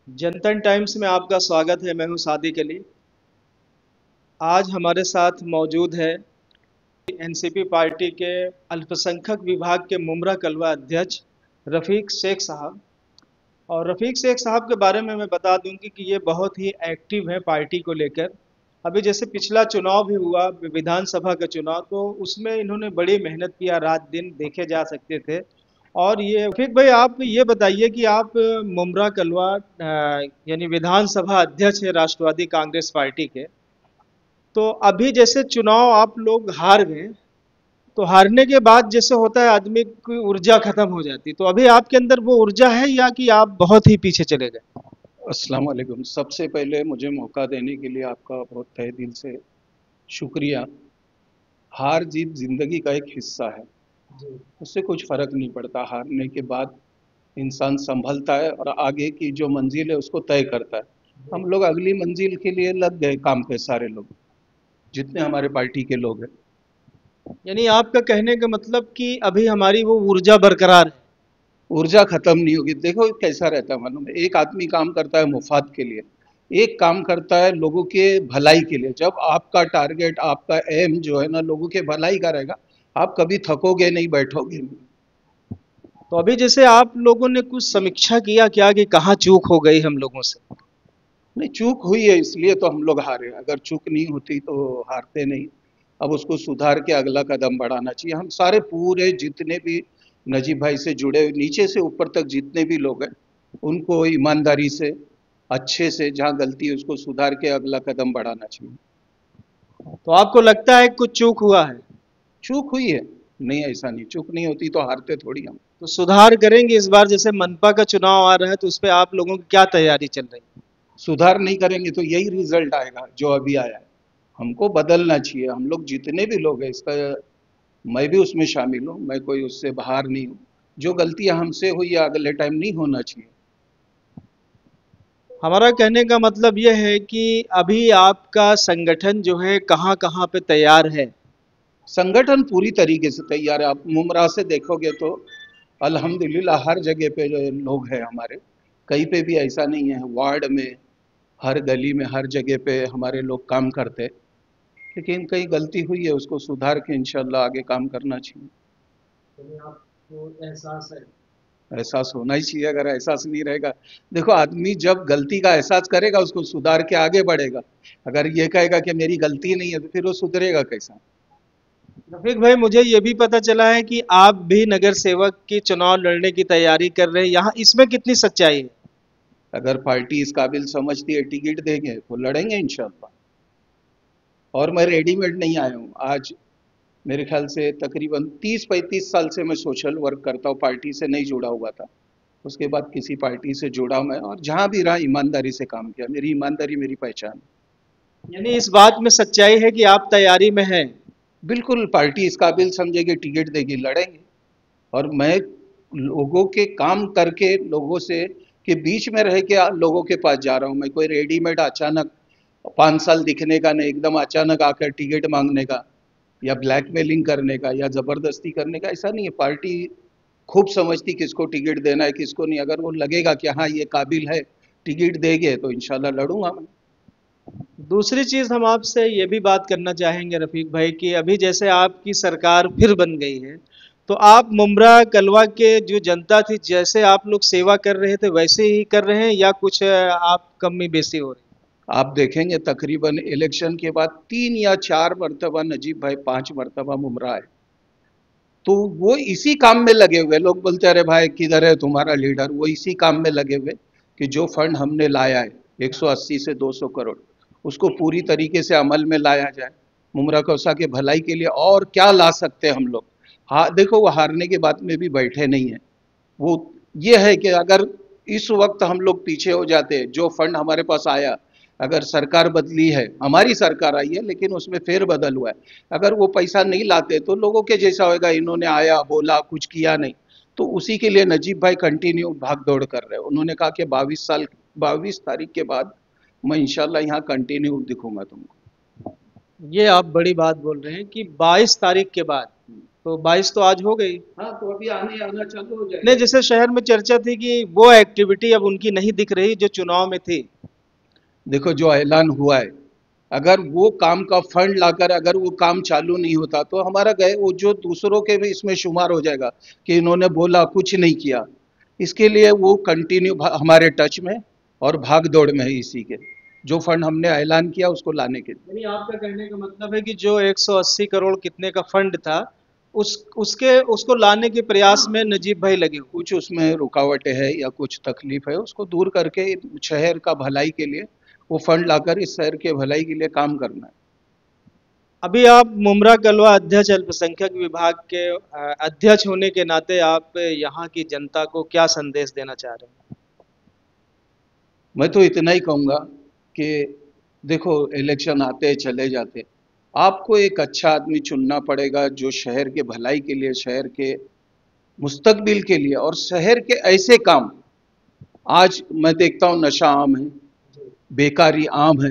जनतन times में आपका स्वागत है। मैं हूं सादिक अली। आज हमारे साथ मौजूद है एनसीपी पार्टी के अल्पसंख्यक विभाग के मुमरा कलवा अध्यक्ष रफ़ीक शेख साहब। और रफ़ीक शेख साहब के बारे में मैं बता दूं कि ये बहुत ही एक्टिव है पार्टी को लेकर। अभी जैसे पिछला चुनाव भी हुआ विधानसभा का चुनाव, तो उसमें इन्होंने बड़ी मेहनत किया, रात दिन देखे जा सकते थे। और ये रफीक भाई, आप ये बताइए कि आप मुमरा कलवा यानी विधानसभा अध्यक्ष है राष्ट्रवादी कांग्रेस पार्टी के। तो अभी जैसे चुनाव आप लोग हार गए, तो हारने के बाद जैसे होता है आदमी की ऊर्जा खत्म हो जाती, तो अभी आपके अंदर वो ऊर्जा है या कि आप बहुत ही पीछे चले गए? अस्सलाम वालेकुम। सबसे पहले मुझे मौका देने के लिए आपका बहुत तहे दिल से शुक्रिया। हार जीत जिंदगी का एक हिस्सा है, जी। उससे कुछ फर्क नहीं पड़ता। हारने के बाद इंसान संभलता है और आगे की जो मंजिल है उसको तय करता है। हम लोग अगली मंजिल के लिए लग गए काम पे, सारे लोग जितने हमारे पार्टी के लोग हैं। यानी आपका कहने का मतलब कि अभी हमारी वो ऊर्जा बरकरार है। ऊर्जा खत्म नहीं होगी। देखो कैसा रहता है मालूम है, एक आदमी काम करता है मुफाद के लिए, एक काम करता है लोगों के भलाई के लिए। जब आपका टारगेट, आपका एम जो है ना लोगों के भलाई का रहेगा, आप कभी थकोगे नहीं, बैठोगे नहीं। तो अभी जैसे आप लोगों ने कुछ समीक्षा किया क्या कि कहाँ चूक हो गई हम लोगों से? नहीं, चूक हुई है इसलिए तो हम लोग हारे। अगर चूक नहीं होती तो हारते नहीं। अब उसको सुधार के अगला कदम बढ़ाना चाहिए। हम सारे पूरे जितने भी नजीब भाई से जुड़े हुए नीचे से ऊपर तक जितने भी लोग हैं, उनको ईमानदारी से, अच्छे से, जहाँ गलती है उसको सुधार के अगला कदम बढ़ाना चाहिए। तो आपको लगता है कुछ चूक हुआ है? चूक हुई है। नहीं, ऐसा नहीं, चूक नहीं होती तो हारते थोड़ी हम। तो सुधार करेंगे इस बार? जैसे मनपा का चुनाव आ रहा है, तो उस पे आप लोगों की क्या तैयारी चल रही है? सुधार नहीं करेंगे तो यही रिजल्ट आएगा जो अभी आया है। हमको बदलना चाहिए। हम लोग जितने भी लोग हैं, इसका मैं भी उसमें शामिल हूँ, मैं कोई उससे बाहर नहीं हूँ। जो गलतियां हमसे हुई है अगले टाइम नहीं होना चाहिए। हमारा कहने का मतलब यह है कि अभी आपका संगठन जो है कहाँ कहाँ पे तैयार है? संगठन पूरी तरीके से तैयार है। आप मुमरा से देखोगे तो अल्हम्दुलिल्लाह हर जगह पे जो लोग हैं हमारे, कहीं पे भी ऐसा नहीं है। वार्ड में, हर गली में, हर जगह पे हमारे लोग काम करते हैं। लेकिन कहीं गलती हुई है उसको सुधार के इंशाल्लाह आगे काम करना चाहिए। यानी आपको एहसास है? एहसास होना ही चाहिए। अगर एहसास नहीं रहेगा, देखो आदमी जब गलती का एहसास करेगा उसको सुधार के आगे बढ़ेगा। अगर ये कहेगा कि मेरी गलती नहीं है तो फिर वो सुधरेगा कैसा? रफीक भाई, मुझे ये भी पता चला है कि आप भी नगर सेवक की चुनाव लड़ने की तैयारी कर रहे हैं, यहाँ इसमें कितनी सच्चाई है? अगर पार्टी इस काबिल समझती है, टिकट देंगे तो लड़ेंगे इंशाल्लाह। और मैं रेडीमेड नहीं आया हूँ आज। मेरे ख्याल से तकरीबन 30-35 साल से मैं सोशल वर्क करता हूँ, पार्टी से नहीं जुड़ा हुआ था। उसके बाद किसी पार्टी से जुड़ा मैं, और जहाँ भी रहा ईमानदारी से काम किया। मेरी ईमानदारी मेरी पहचान है। यानी इस बात में सच्चाई है कि आप तैयारी में हैं? बिल्कुल, पार्टी इस काबिल समझेगी, टिकट देगी, लड़ेंगे। और मैं लोगों के काम करके, लोगों से के बीच में रह के लोगों के पास जा रहा हूँ। मैं कोई रेडीमेड अचानक 5 साल दिखने का नहीं, एकदम अचानक आकर टिकट मांगने का या ब्लैकमेलिंग करने का या जबरदस्ती करने का ऐसा नहीं है। पार्टी खूब समझती किसको टिकट देना है, किसको नहीं। अगर वो लगेगा कि हाँ ये काबिल है, टिकट देंगे, तो इंशाल्लाह लड़ूंगा मैं। दूसरी चीज हम आपसे ये भी बात करना चाहेंगे रफीक भाई कि अभी जैसे आपकी सरकार फिर बन गई है, तो आप मुमरा कलवा के जो जनता थी, जैसे आप लोग सेवा कर रहे थे वैसे ही कर रहे हैं या कुछ आप कमी बेसी हो रही? आप देखेंगे तकरीबन इलेक्शन के बाद 3 या 4 मरतबा नजीब भाई, 5 मरतबा मुमरा है। तो वो इसी काम में लगे हुए। लोग बोलते अरे भाई किधर है तुम्हारा लीडर, वो इसी काम में लगे हुए कि जो फंड हमने लाया है 180 से 200 करोड़, उसको पूरी तरीके से अमल में लाया जाए। मुमरा कौसा के भलाई के लिए और क्या ला सकते हैं हम लोग। हाँ देखो, वो हारने के बाद में भी बैठे नहीं है। वो ये है कि अगर इस वक्त हम लोग पीछे हो जाते, जो फंड हमारे पास आया, अगर सरकार बदली है, हमारी सरकार आई है लेकिन उसमें फेर बदल हुआ है, अगर वो पैसा नहीं लाते तो लोगों के जैसा होगा, इन्होंने आया बोला कुछ किया नहीं। तो उसी के लिए नजीब भाई कंटिन्यू भाग दौड़ कर रहे हैं। उन्होंने कहा कि 22 साल, 22 तारीख के बाद मैं इंशाल्लाह यहाँ कंटिन्यू दिखूंगा तुमको। ये आप बड़ी बात बोल रहे हैं कि 22 तारीख के बाद। तो 22 तो आज हो गई। हाँ, तो अभी आने आना चालू हो जाएगा। नहीं, जैसे शहर में चर्चा थी कि वो एक्टिविटी अब उनकी नहीं दिख रही जो चुनाव में थी। देखो, जो ऐलान हुआ है, अगर वो काम का फंड लाकर अगर वो काम चालू नहीं होता तो हमारा गए वो जो दूसरों के भी इसमें शुमार हो जाएगा कि इन्होंने बोला कुछ नहीं किया। इसके लिए वो कंटिन्यू हमारे टच में और भाग दौड़ में है इसी के, जो फंड हमने ऐलान किया उसको लाने के लिए। यानी आपका कहने का मतलब है कि जो 180 करोड़ कितने का फंड था, उसके उसको लाने के प्रयास में नजीब भाई लगे हुए। कुछ उसमें रुकावटें है या कुछ तकलीफ है उसको दूर करके शहर का भलाई के लिए वो फंड लाकर इस शहर के भलाई के लिए काम करना है। अभी आप मुमरा कलवा अध्यक्ष अल्पसंख्यक विभाग के अध्यक्ष होने के नाते आप यहाँ की जनता को क्या संदेश देना चाह रहे हैं? मैं तो इतना ही कहूँगा कि देखो, इलेक्शन आते चले जाते, आपको एक अच्छा आदमी चुनना पड़ेगा जो शहर के भलाई के लिए, शहर के मुस्तकबिल के लिए और शहर के ऐसे काम, आज मैं देखता हूँ नशा आम है, बेकारी आम है।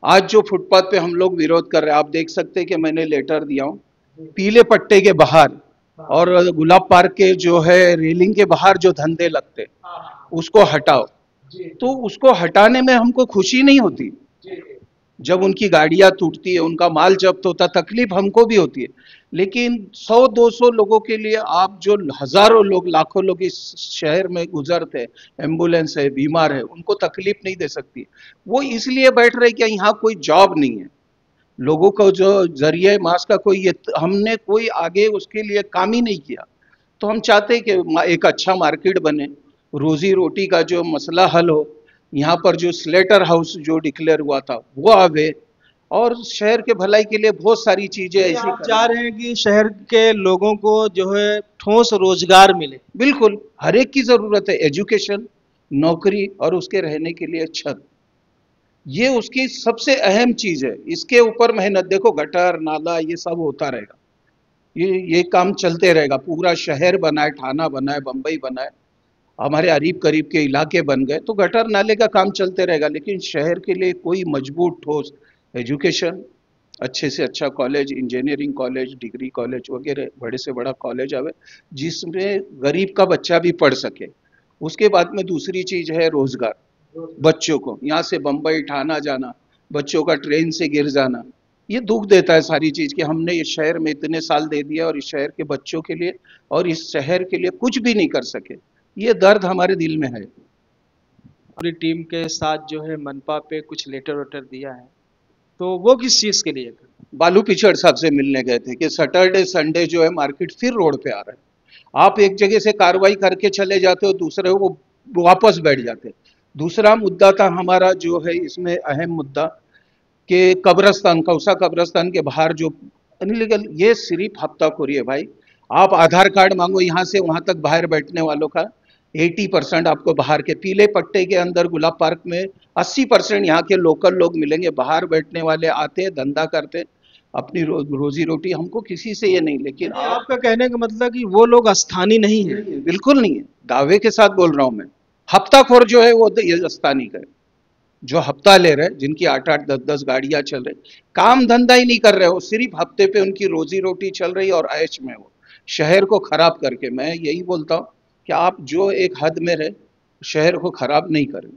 आज जो फुटपाथ पे हम लोग विरोध कर रहे हैं, आप देख सकते हैं कि मैंने लेटर दिया हूँ, पीले पट्टे के बाहर और गुलाब पार्क के जो है रेलिंग के बाहर जो धंधे लगते उसको हटाओ। तो उसको हटाने में हमको खुशी नहीं होती, जब उनकी गाड़ियां टूटती है, उनका माल जब्त होता, तकलीफ हमको भी होती है। लेकिन 100-200 लोगों के लिए आप जो हजारों लोग, लाखों लोग इस शहर में गुजरते हैं, एम्बुलेंस है, बीमार है, उनको तकलीफ नहीं दे सकती। वो इसलिए बैठ रहे कि यहाँ कोई जॉब नहीं है, लोगों को जो जरिए मास का कोई हमने कोई आगे उसके लिए काम ही नहीं किया। तो हम चाहते हैं कि एक अच्छा मार्केट बने, रोजी रोटी का जो मसला हल हो, यहाँ पर जो स्लेटर हाउस जो डिक्लेयर हुआ था वो आवे, और शहर के भलाई के लिए बहुत सारी चीजें ऐसी आप करें। चाह रहे हैं कि शहर के लोगों को जो है ठोस रोजगार मिले। बिल्कुल, हर एक की जरूरत है, एजुकेशन, नौकरी और उसके रहने के लिए छत, ये उसकी सबसे अहम चीज है। इसके ऊपर मेहनत, देखो गटर नाला ये सब होता रहेगा, ये काम चलते रहेगा। पूरा शहर बनाए, ठाना बनाए, बंबई बनाए, हमारे अरीब करीब के इलाके बन गए तो गटर नाले का काम चलते रहेगा। लेकिन शहर के लिए कोई मजबूत ठोस एजुकेशन, अच्छे से अच्छा college, engineering college, degree college वगैरह, बड़े से बड़ा कॉलेज आवे जिसमें गरीब का बच्चा भी पढ़ सके। उसके बाद में दूसरी चीज है रोजगार। बच्चों को यहाँ से बंबई ठाना जाना, बच्चों का ट्रेन से गिर जाना, ये दुख देता है सारी चीज कि हमने इस शहर में इतने साल दे दिया और इस शहर के बच्चों के लिए और इस शहर के लिए कुछ भी नहीं कर सके। ये दर्द हमारे दिल में है। पूरी टीम के साथ जो है मनपा पे कुछ लेटर वेटर दिया है, तो वो किस चीज के लिए था? बालू पिछड़ साहब से मिलने गए थे कि सैटरडे संडे जो है मार्केट फिर रोड पे आ रहा है, आप एक जगह से कार्रवाई करके चले जाते हो, दूसरे वो वापस बैठ जाते। दूसरा मुद्दा था हमारा जो है इसमें अहम मुद्दा कि कब्रस्तान, कौसा कब्रस्तान के बाहर जो इनलीगल, ये सिर्फ हफ्ताखोरी है भाई। आप आधार कार्ड मांगो यहाँ से वहां तक बाहर बैठने वालों का, 80% आपको बाहर के पीले पट्टे के अंदर गुलाब पार्क में 80% यहाँ के लोकल लोग मिलेंगे, बाहर बैठने वाले आते धंधा करते अपनी रोजी रोटी, हमको किसी से ये नहीं। लेकिन आपका कहने का मतलब कि वो लोग स्थानीय नहीं है? बिल्कुल नहीं है, दावे के साथ बोल रहा हूं मैं। हफ्ताखोर जो है वो ये स्थानीय का है, जो हफ्ता ले रहे, जिनकी 8-8 10-10 गाड़ियां चल रही, काम धंधा ही नहीं कर रहे हो, सिर्फ हफ्ते पे उनकी रोजी रोटी चल रही और ऐश में हो, शहर को खराब करके। मैं यही बोलता हूँ कि आप जो एक हद में रहे, शहर को खराब नहीं करें।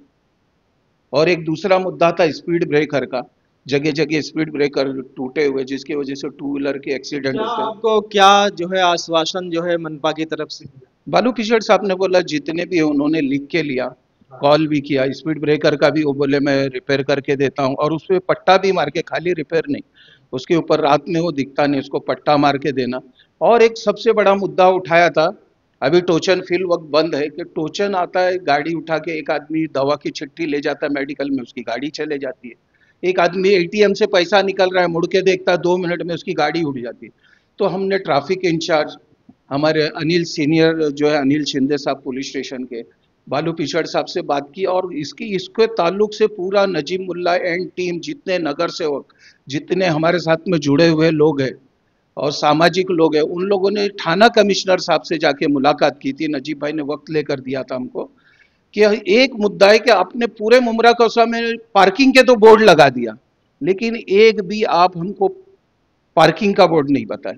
और एक दूसरा मुद्दा था स्पीड ब्रेकर का, जगह जगह स्पीड ब्रेकर टूटे हुए जिसकी वजह से टू व्हीलर के एक्सीडेंट होते हैं। आपको क्या जो है आश्वासन जो है मनपा की तरफ से मिला? बालू पिछड़ साहब ने बोला जितने भी उन्होंने लिख के लिया, कॉल भी किया, स्पीड ब्रेकर का भी वो बोले मैं रिपेयर करके देता हूँ, और उस पर पट्टा भी मार के, खाली रिपेयर नहीं, उसके ऊपर रात में वो दिखता नहीं, उसको पट्टा मार के देना। और एक सबसे बड़ा मुद्दा उठाया था, अभी टोचन फिल वक्त बंद है, कि टोचन आता है गाड़ी उठा के, एक आदमी दवा की चिट्ठी ले जाता है मेडिकल में, उसकी गाड़ी चले जाती है। एक आदमी एटीएम से पैसा निकल रहा है, मुड़ के देखता है 2 मिनट में उसकी गाड़ी उड़ जाती है। तो हमने ट्रैफिक इंचार्ज हमारे अनिल सीनियर जो है, अनिल शिंदे साहब पुलिस स्टेशन के, बालू पिछड़ साहब से बात की, और इसके ताल्लुक से पूरा नजीम मुल्ला एंड टीम, जितने नगर सेवक, जितने हमारे साथ में जुड़े हुए लोग हैं और सामाजिक लोग हैं, उन लोगों ने थाना कमिश्नर साहब से जाके मुलाकात की थी। नजीब भाई ने वक्त लेकर दिया था हमको कि एक मुद्दा है कि आपने पूरे मुमरा कौसा में पार्किंग के तो बोर्ड लगा दिया, लेकिन एक भी आप हमको पार्किंग का बोर्ड नहीं बताए।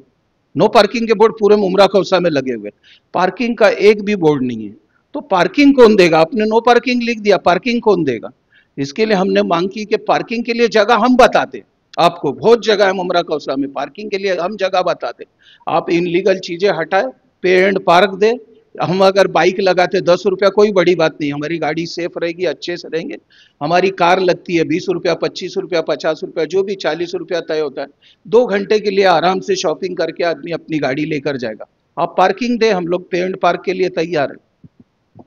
नो पार्किंग के बोर्ड पूरे मुमरा खौसा में लगे हुए, पार्किंग का एक भी बोर्ड नहीं है। तो पार्किंग कौन देगा? आपने नो पार्किंग लिख दिया, पार्किंग कौन देगा? इसके लिए हमने मांग की कि पार्किंग के लिए जगह हम बताते, आपको बहुत जगह है मुमरा कौसा में, पार्किंग के लिए हम जगह बताते, आप इनलीगल चीजें हटाए, पे एंड पार्क दे। हम अगर बाइक लगाते 10 रुपया, कोई बड़ी बात नहीं, हमारी गाड़ी सेफ रहेगी, अच्छे से रहेंगे। हमारी कार लगती है 20 रुपया, 25 रुपया, 50 रुपया, जो भी 40 रुपया तय होता है। 2 घंटे के लिए आराम से शॉपिंग करके आदमी अपनी गाड़ी लेकर जाएगा। आप पार्किंग दे, हम लोग पे एंड पार्क के लिए तैयार है।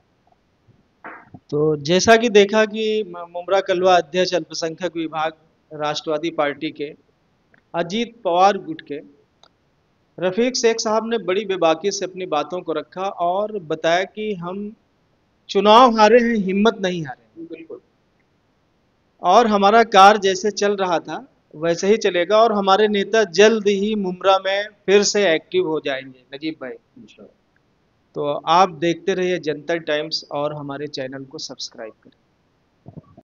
तो जैसा कि देखा कि मुमरा कलवा अध्यक्ष अल्पसंख्यक विभाग राष्ट्रवादी पार्टी के अजीत पवार गुट के रफीक शेख साहब ने बड़ी बेबाकी से अपनी बातों को रखा और बताया कि हम चुनाव हारे हैं, हिम्मत नहीं हारे। बिल्कुल। और हमारा कार जैसे चल रहा था वैसे ही चलेगा और हमारे नेता जल्द ही मुमरा में फिर से एक्टिव हो जाएंगे। नजीब भाई, तो आप देखते रहिए जनता टाइम्स और हमारे चैनल को सब्सक्राइब करें।